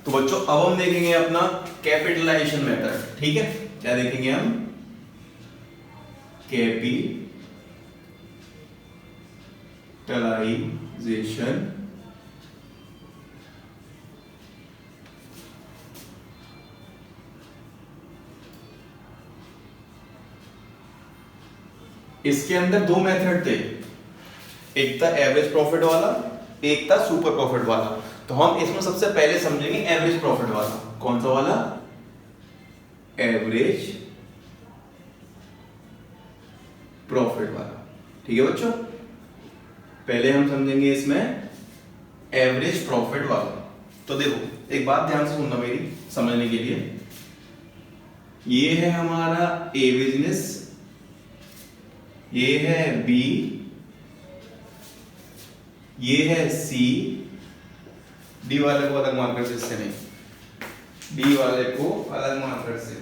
तो बच्चों अब हम देखेंगे अपना कैपिटलाइजेशन मेथड, ठीक है। क्या देखेंगे हम? कैपिटलाइजेशन इसके अंदर दो मेथड थे, एक था एवरेज प्रॉफिट वाला, एक था सुपर प्रॉफिट वाला। तो हम इसमें सबसे पहले समझेंगे एवरेज प्रॉफिट वाला। कौन सा वाला? एवरेज प्रॉफिट वाला, ठीक है बच्चों। पहले हम समझेंगे इसमें एवरेज प्रॉफिट वाला। तो देखो एक बात ध्यान से सुनना मेरी समझने के लिए, ये है हमारा ए बिजनेस, ये है बी, ये है सी, डी वाले को अलग मार्कर से, इससे नहीं, डी वाले को अलग मार्कर से,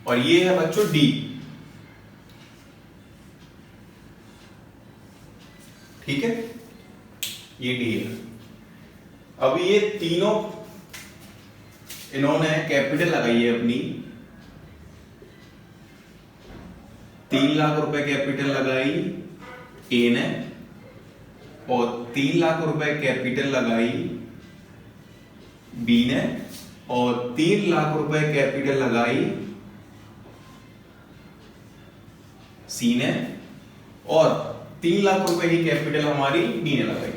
और ये है बच्चों डी, ठीक है, ये डी है। अब ये तीनों इन्होंने कैपिटल लगाई है अपनी, 3 लाख रुपए कैपिटल लगाई ए ने, और 3 लाख रुपए कैपिटल लगाई बी ने, और 3 लाख रुपए कैपिटल लगाई सी ने, और 3 लाख रुपए की कैपिटल हमारी डी ने लगाई।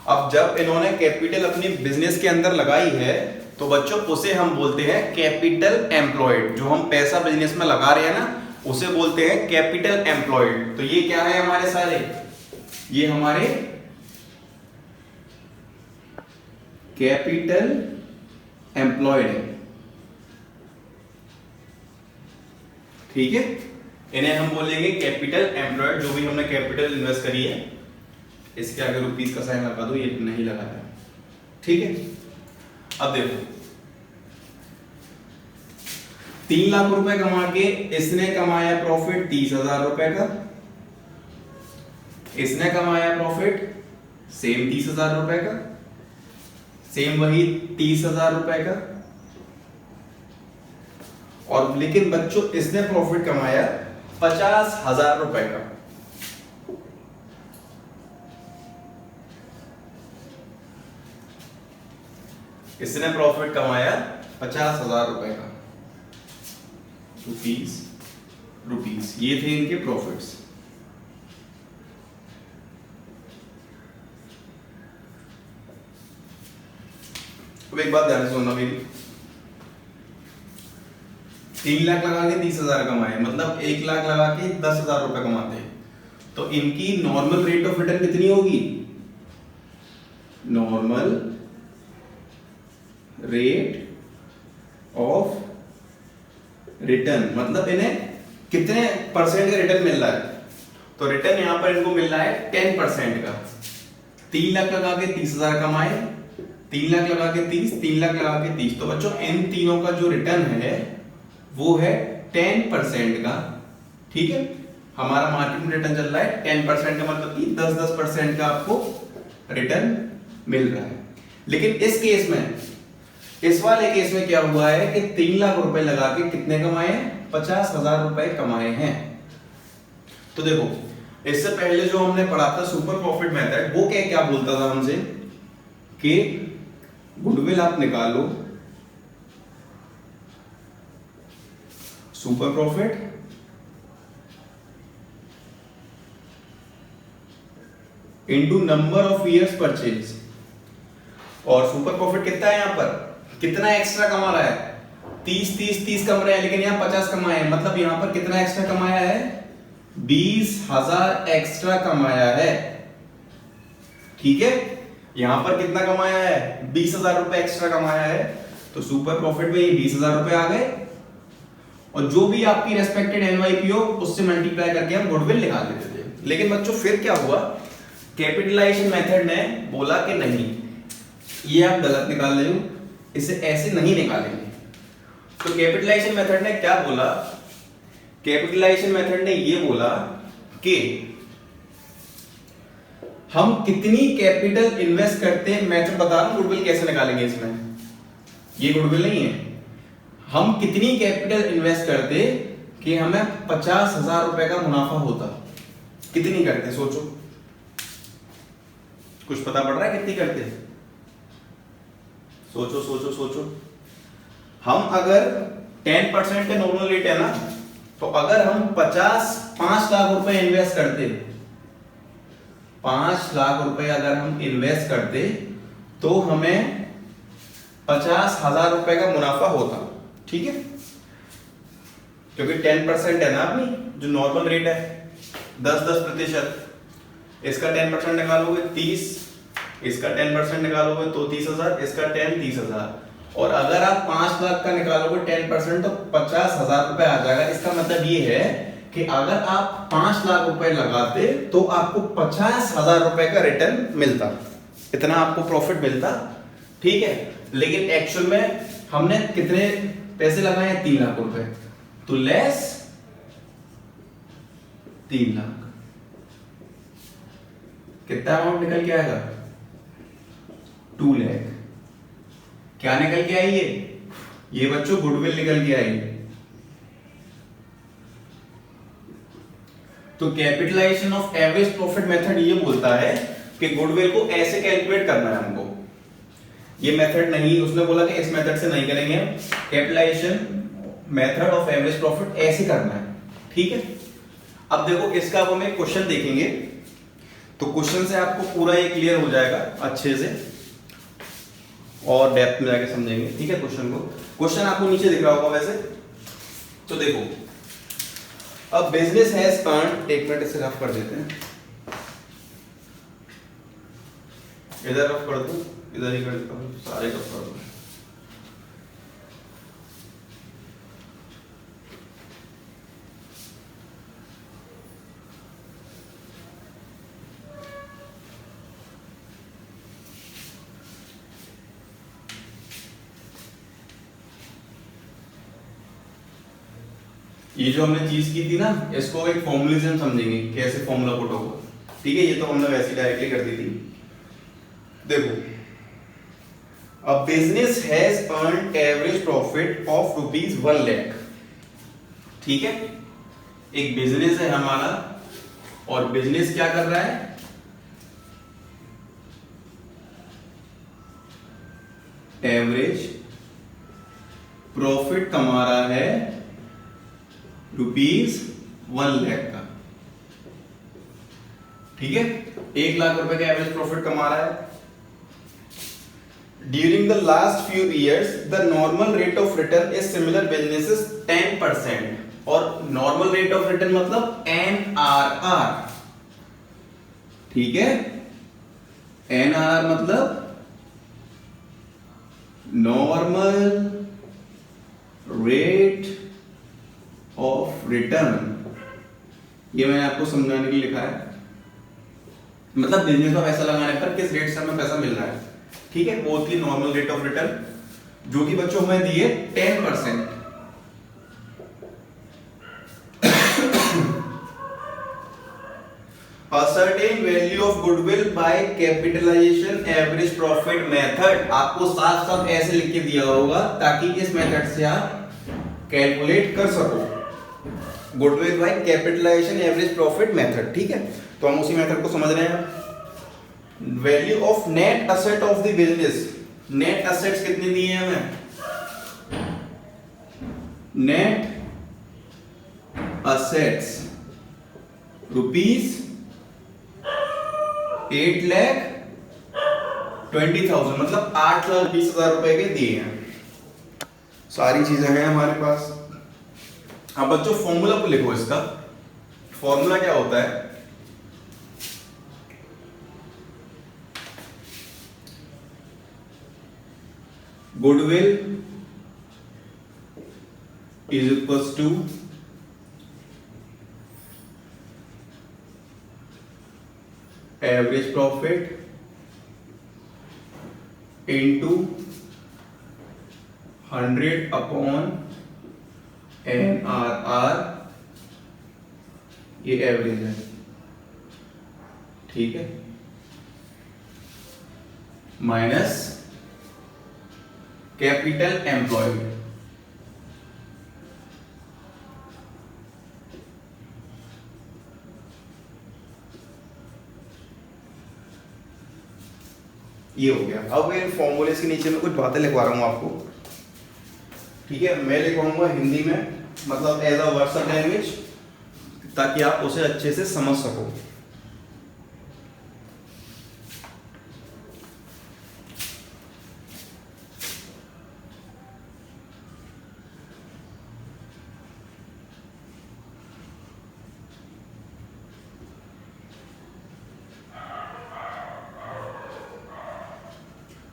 अब जब इन्होंने कैपिटल अपनी बिजनेस के अंदर लगाई है तो बच्चों उसे हम बोलते हैं कैपिटल एम्प्लॉयड। जो हम पैसा बिजनेस में लगा रहे हैं ना, उसे बोलते हैं कैपिटल एम्प्लॉयड। तो ये क्या है हमारे सारे? ये हमारे कैपिटल एम्प्लॉयड है, ठीक है। इन्हें हम बोलेंगे कैपिटल एम्प्लॉयड। जो भी हमने कैपिटल इन्वेस्ट करी है, इसके आगे रुपीस का साइन लगा दो, ये नहीं लगाया, ठीक है। अब देखो 3 लाख रुपए कमा के इसने कमाया प्रॉफिट 30,000 रुपए का, इसने कमाया प्रॉफिट सेम 30,000 रुपए का, सेम वही 30,000 रुपए का, और लेकिन बच्चों इसने प्रॉफिट कमाया 50,000 रुपए का। इसने प्रॉफिट कमाया 50,000 रुपए का, रुपीस। ये थे इनके प्रॉफिट्स। अब एक बात ध्यान से सुनना मेरी, 3 लाख लगा के 30,000 कमाए, मतलब 1 लाख लगा के 10,000 रुपए कमाते हैं। तो इनकी नॉर्मल रेट ऑफ रिटर्न कितनी होगी? नॉर्मल रेट ऑफ रिटर्न, मतलब इन्हें कितने परसेंट का रिटर्न मिल रहा है? तो रिटर्न यहां पर इनको मिल रहा है 10% का। 3 लाख लगा के 30,000 कमाए, 3 लाख लगा के 30, 3 लाख लगा के 30। तो बच्चों इन तीनों का जो रिटर्न है वो है 10% का, ठीक है। हमारा मार्केट में रिटर्न चल रहा है 10% का, मतलब कि 10% का आपको रिटर्न मिल रहा है। लेकिन इस केस में, इस वाले केस में क्या हुआ है कि 3 लाख रुपए लगा के कितने कमाए? 50,000 रुपए कमाए हैं। तो देखो इससे पहले जो हमने पढ़ा था सुपर प्रॉफिट मेथड, वो क्या बोलता था हमसे कि गुडविल आप निकालो, super profit into number of years purchase. और सुपर प्रॉफिट कितना है? यहां पर कितना एक्स्ट्रा कमा रहा है? 30 कमा रहा है, लेकिन यहां 50 कमाया है, मतलब यहां पर कितना एक्स्ट्रा कमाया है? 20,000 एक्स्ट्रा कमाया है, ठीक है। यहां पर कितना कमाया है? 20,000 रुपए एक्स्ट्रा कमाया है। तो सुपर प्रॉफिट में ये 20,000 रुपए आ गए, और जो भी आपकी रेस्पेक्टेड एनवाईपी हो उससे मल्टीप्लाई करके हम गुडविल निकाल लेते थे। लेकिन बच्चों फिर क्या हुआ, कैपिटलाइजेशन मेथड ने बोला कि नहीं, ये आप गलत निकाल रहे हो, इसे ऐसे नहीं निकालेंगे। तो कैपिटलाइजेशन मेथड ने क्या बोला? कैपिटलाइजेशन मेथड ने ये बोला कि हम कितनी कैपिटल इन्वेस्ट करते हैं। मैं तो बता रहा हूं गुडविल कैसे निकालेंगे इसमें, ये गुडविल नहीं है। हम कितनी कैपिटल इन्वेस्ट करते कि हमें 50,000 रुपए का मुनाफा होता, कितनी करते सोचो, कुछ पता पड़ रहा है कितनी करते? सोचो सोचो सोचो। हम अगर 10% का नॉर्मल रेट है ना, तो अगर हम 5 लाख रुपए इन्वेस्ट करते, 5 लाख रुपए अगर हम इन्वेस्ट करते तो हमें 50,000 रुपए का मुनाफा होता, ठीक है, क्योंकि 10% है ना अपनी जो नॉर्मल रेट है 10%। इसका 10% निकालोगे 30, इसका 10% निकालोगे तो 30,000, इसका 10 30,000, और अगर आप 5 लाख का निकालोगे 10% तो 50,000 रुपए आ जाएगा। इसका मतलब ये है कि अगर आप 5 लाख रुपए लगाते तो आपको 50,000 रुपए का रिटर्न मिलता, इतना आपको प्रॉफिट मिलता, ठीक है। लेकिन एक्चुअल में हमने कितने पैसे लगाए हैं? 3 लाख रुपए, तो लेस 3 लाख, कितना अमाउंट निकल के आएगा? 2 लाख। क्या निकल के आई? ये बच्चों गुडविल निकल के आई। तो capitalization of average profit method ये बोलता है कि गुडविल को ऐसे कैलकुलेट करना है हमको। ये मेथड नहीं, उसने बोला कि इस मेथड से नहीं करेंगे, capitalization method of average profit ऐसे करना है, ठीक है। अब देखो इसका अब हम एक क्वेश्चन देखेंगे, तो क्वेश्चन से आपको पूरा ये क्लियर हो जाएगा अच्छे से और डेप्थ में जाके समझेंगे, ठीक है। क्वेश्चन आपको नीचे दिख रहा होगा वैसे, तो देखो, अब बिजनेस हैज अर्न्ड, एक मिनट इसे रफ कर देते हैं, इधर रफ कर दूं, इधर ही कर देता हूं, सारे रफ कर दूं। ये जो हमने चीज की थी ना, इसको एक फॉर्मुलिज्म समझेंगे, कैसे फॉर्मूला पुट होगा, ठीक है। ये तो हमने वैसे डायरेक्टली कर दी थी। देखो, a business has earned average profit of ₹1 lakh, ठीक है। एक बिजनेस है हमारा और बिजनेस क्या कर रहा है? एवरेज प्रॉफिट कमा रहा है ₹1 लाख का, ठीक है। 1 लाख रुपए का एवरेज प्रॉफिट कमा रहा है। During the last few years the normal rate of return is similar businesses 10%, और नॉर्मल रेट ऑफ रिटर्न मतलब NRR, ठीक है। NRR मतलब नॉर्मल रेट ऑफ रिटर्न, ये मैंने आपको समझाने के लिए लिखा है, मतलब बिजनेस में पैसा लगाने पर किस रेट से हमें पैसा मिल रहा है, ठीक है। वो थी नॉर्मल रेट ऑफ रिटर्न, जो कि बच्चों हमें दी है 10%। A certain value of goodwill by capitalization average profit method, आपको साफ साफ ऐसे लिख के दिया होगा ताकि इस मेथड से आप कैलकुलेट कर सको, goodwill by capitalization average profit method, ठीक है। तो हम उसी मेथड को समझ रहे हैं। Value of net asset of the business, net assets कितने दिए हैं हमें? नेट असेट्स ₹8,20,000, मतलब 8,20,000 रुपए के दिए हैं। सारी चीजें हैं हमारे पास। अब बच्चों फॉर्मूला को लिखो, इसका फॉर्मूला क्या होता है? Goodwill is equals to average profit into 100 upon NRR, ये एवरेज है। ठीक है, माइनस कैपिटल एम्प्लॉयड, ये हो गया। अब इन फॉर्मूले के नीचे में कुछ बातें लिखवा रहा हूं आपको, ठीक है। मैं लिखवाऊंगा हिंदी में, मतलब एज अ वर्सन लैंग्वेज, ताकि आप उसे अच्छे से समझ सको।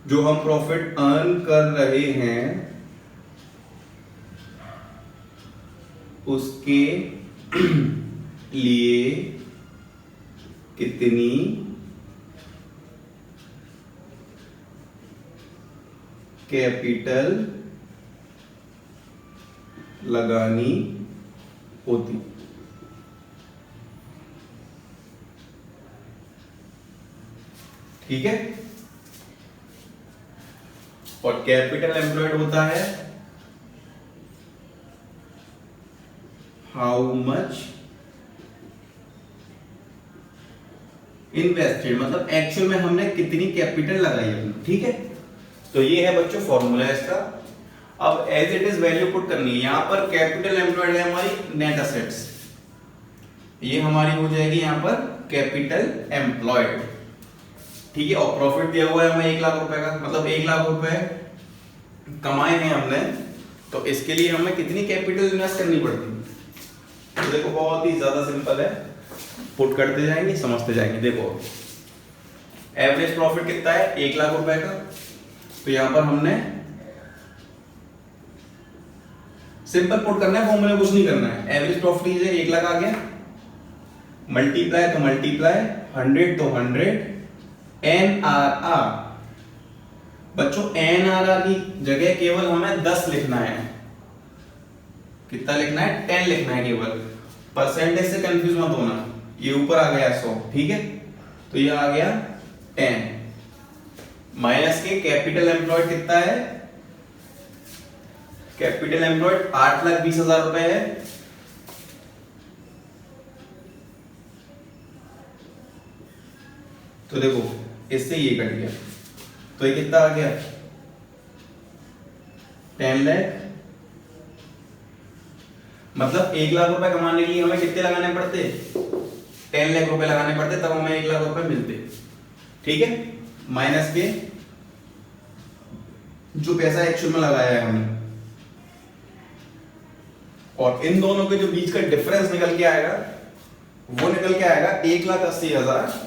जो हम प्रॉफिट अर्न कर रहे हैं उसके लिए कितनी कैपिटल लगानी होती। ठीक है, और कैपिटल एम्प्लॉयड होता है हाउ मच इन्वेस्टेड, मतलब एक्चुअल में हमने कितनी कैपिटल लगाई है। ठीक है, तो ये है बच्चों फॉर्मूला इसका। अब as it is value put करनी है। यहां पर कैपिटल एम्प्लॉयड है हमारी नेट असेट्स, ये हमारी हो जाएगी यहां पर कैपिटल एम्प्लॉयड। ठीक है, और प्रॉफिट दिया हुआ है हमें 1 लाख रुपए का, मतलब 1 लाख रुपए कमाए हैं हमने, तो इसके लिए हमें कितनी कैपिटल इन्वेस्ट करनी पड़ती है। तो देखो बहुत ही ज्यादा सिंपल है, पुट करते जाएंगे समझते जाएंगे। देखो एवरेज प्रॉफिट कितना है 1 लाख रुपए का, तो यहां पर हमने सिंपल पुट करना है, फॉर्मूला कुछ नहीं करना है। एवरेज प्रॉफिट लीजिए 1 लाख आ गया, मल्टीप्लाई तो मल्टीप्लाई 100 तो 100 NRR। बच्चों NRR की जगह केवल हमें 10 लिखना है। कितना लिखना है 10 लिखना है केवल, परसेंटेज से कंफ्यूज मत होना। ये ऊपर आ गया 100, ठीक है, तो ये आ गया 10 माइनस के कैपिटल एम्प्लॉयड कितना है, कैपिटल एम्प्लॉयड 8,20,000 रुपए है। तो देखो इससे ये कट गया, तो ये कितना आ गया 10 लाख। मतलब 1 लाख रुपए कमाने के लिए हमें कितने लगाने पड़ते 10 लाख रुपए लगाने पड़ते, तब हमें 1 लाख रुपए मिलते। ठीक है, माइनस के जो पैसा एक्चुअल में लगाया है हमने, और इन दोनों के जो बीच का डिफरेंस निकल के आएगा वो निकल के आएगा 1,80,000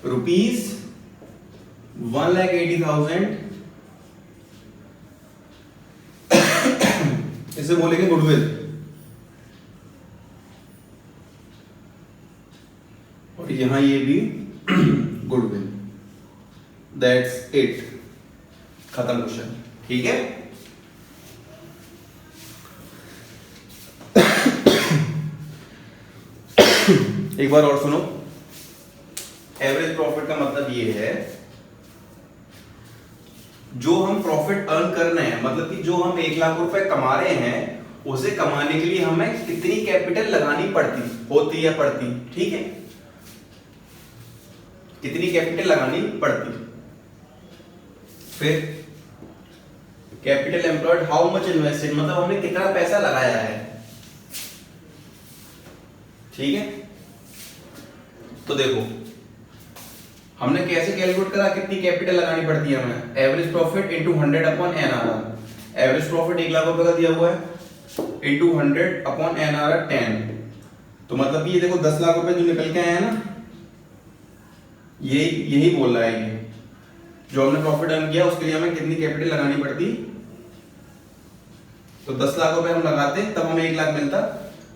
रुपीज, 1,80,000। इसे बोलेंगे गुडविल, और यहां ये भी गुडविल। दैट्स इट, खत्म क्वेश्चन। ठीक है, एक बार और सुनो। एवरेज प्रॉफिट का मतलब ये है जो हम प्रॉफिट अर्न कर रहे हैं, मतलब कि जो हम 1 लाख रुपए कमा रहे हैं उसे कमाने के लिए हमें कितनी कैपिटल लगानी पड़ती होती है पड़ती। ठीक है, कितनी कैपिटल लगानी पड़ती। फिर capital employed how much invested, मतलब हमने कितना पैसा लगाया है। ठीक है, तो देखो हमने कैसे कैलकुलेट करा कितनी कैपिटल लगानी पड़ती है हमें। Average profit into 100 upon NRR। Average profit 1 lakh रुपए का दिया हुआ है इनटू 100 अपॉन NRR 10, तो मतलब ये देखो 10 लाख रुपए जो निकल के आए हैं ना, यही बोल रहा है ये जो हमने प्रॉफिट अर्न किया उसके लिए हमें कितनी कैपिटल लगानी पड़ती। तो 10 लाख रुपए हम लगाते तब हमें 1 लाख मिलता,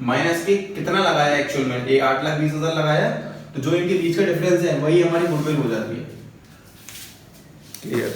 माइनस के कितना लगाया एक्चुअल में, ये 8,20,000 लगाया, तो जो इनके बीच का डिफरेंस है वही हमारी गुडविल हो जाती है। क्लियर।